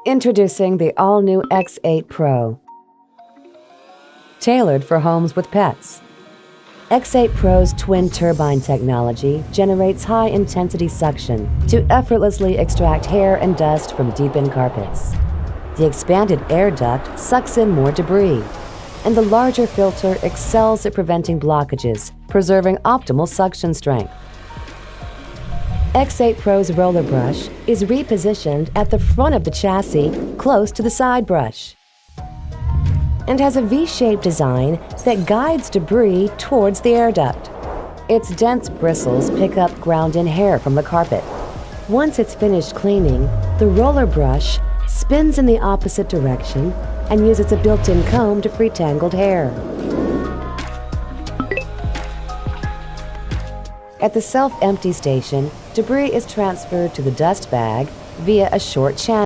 Introducing the all-new X8 Pro. Tailored for homes with pets. X8 Pro's Twin-Turbine technology generates high-intensity suction to effortlessly extract hair and dust from deep-in carpets. The expanded air duct sucks in more debris, and the larger filter excels at preventing blockages, preserving optimal suction strength. X8 Pro's roller brush is repositioned at the front of the chassis, close to the side brush, and has a V-shaped design that guides debris towards the air duct. Its dense bristles pick up ground-in hair from the carpet. Once it's finished cleaning, the roller brush spins in the opposite direction and uses a built-in comb to free tangled hair. At the self-empty station, debris is transferred to the dust bag via a short channel.